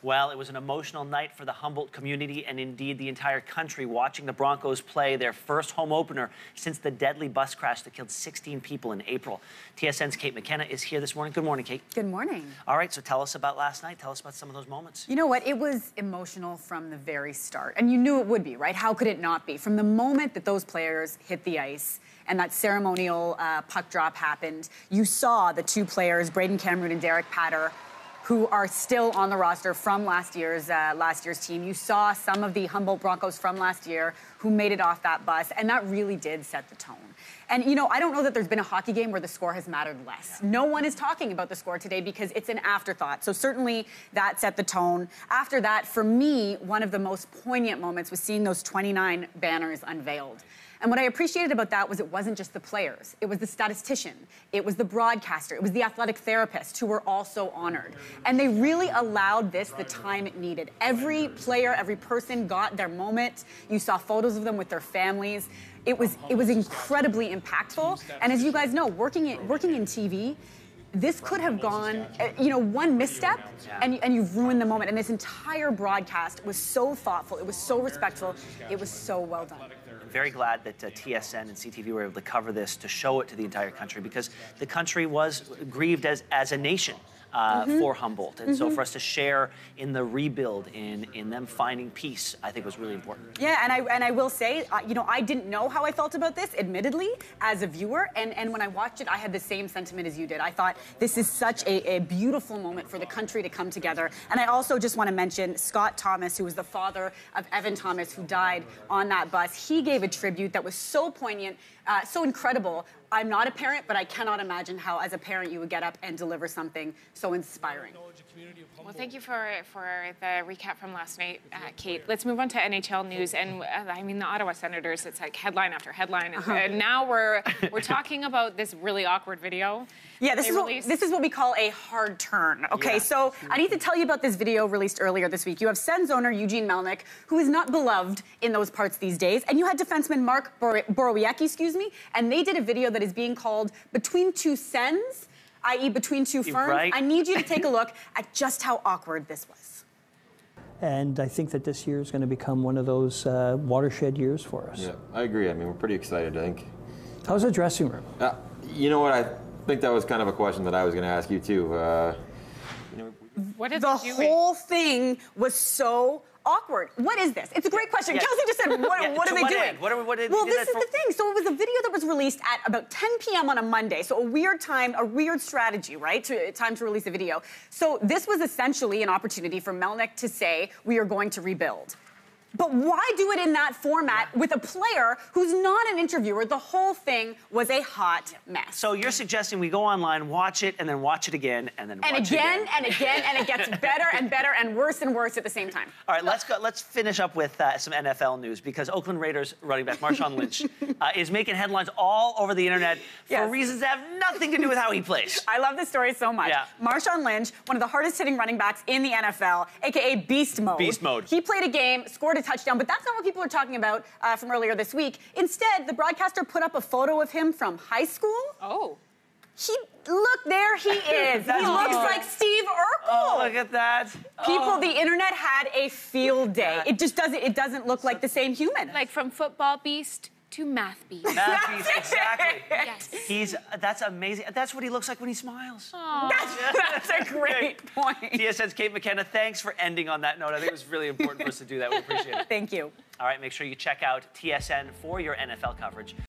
Well, it was an emotional night for the Humboldt community and indeed the entire country watching the Broncos play their first home opener since the deadly bus crash that killed 16 people in April. TSN's Kate McKenna is here this morning. Good morning, Kate. Good morning. All right, so tell us about last night. Tell us about some of those moments. You know what? It was emotional from the very start. And you knew it would be, right? How could it not be? From the moment that those players hit the ice and that ceremonial puck drop happened, you saw the two players, Braden Cameron and Derek Patter, who are still on the roster from last year's team. You saw some of the Humboldt Broncos from last year who made it off that bus, and that really did set the tone. And, you know, I don't know that there's been a hockey game where the score has mattered less. Yeah. No one is talking about the score today because it's an afterthought. So certainly that set the tone. After that, for me, one of the most poignant moments was seeing those 29 banners unveiled. And what I appreciated about that was it wasn't just the players. It was the statistician. It was the broadcaster. It was the athletic therapist who were also honored. And they really allowed this the time it needed. Every player, every person got their moment. You saw photos of them with their families. It was incredibly impactful. And as you guys know, working in TV, this could have gone, you know, one misstep and you've ruined the moment. And this entire broadcast was so thoughtful. It was so respectful. It was so well done. Very glad that TSN and CTV were able to cover this to show it to the entire country because the country was grieved as a nation for Humboldt. And so for us to share in the rebuild, in them finding peace, I think was really important. Yeah, and I will say, you know, I didn't know how I felt about this, admittedly, as a viewer. And when I watched it, I had the same sentiment as you did. I thought this is such a beautiful moment for the country to come together. And I also just want to mention Scott Thomas, who was the father of Evan Thomas, who died on that bus. He gave a tribute that was so poignant, so incredible. I'm not a parent, but I cannot imagine how, as a parent, you would get up and deliver something so inspiring. Well, thank you for the recap from last night, Kate. Let's move on to NHL news. And I mean, the Ottawa Senators, it's like headline after headline. And now we're talking about this really awkward video. Yeah, this is what we call a hard turn. Okay, so I need to tell you about this video released earlier this week. You have Sens owner Eugene Melnyk, who is not beloved in those parts these days, and you had defenseman Mark Borowiecki, and they did a video that is being called Between Two Sens, i.e. between two firms. Right. I need you to take a look at just how awkward this was. And I think that this year is going to become one of those watershed years for us. Yeah, I agree. I mean, we're pretty excited, I think. How's the dressing room? You know what? I think that was kind of a question that I was going to ask you, too. What did the they do? whole thing was so awkward. What is this? It's a great question. Yeah. Kelsey just said, what are they doing? Well, this is the thing. So it was a video that was released at about 10 p.m. on a Monday. So a weird time, a weird strategy, right? Time to release a video. So this was essentially an opportunity for Melnyk to say, we are going to rebuild. But why do it in that format with a player who's not an interviewer? The whole thing was a hot mess. So you're suggesting we go online, watch it, and then watch it again, and then watch it again. And again, and it gets better and better and worse at the same time. All right, let's finish up with some NFL news because Oakland Raiders running back Marshawn Lynch is making headlines all over the internet for reasons that have nothing to do with how he plays. I love this story so much. Yeah. Marshawn Lynch, one of the hardest hitting running backs in the NFL, aka beast mode. Beast mode. He played a game, scored a touchdown, but that's not what people are talking about from earlier this week. Instead, the broadcaster put up a photo of him from high school. Oh. Look, there he is. He looks like Steve Urkel. Oh, look at that. People, the internet had a field day. It just doesn't look like the same human. Like from football beast to math beast. Math beast, exactly. Yes. That's amazing. That's what he looks like when he smiles. That's a great point. TSN's Kate McKenna, thanks for ending on that note. I think it was really important for us to do that. We appreciate it. Thank you. All right, make sure you check out TSN for your NFL coverage.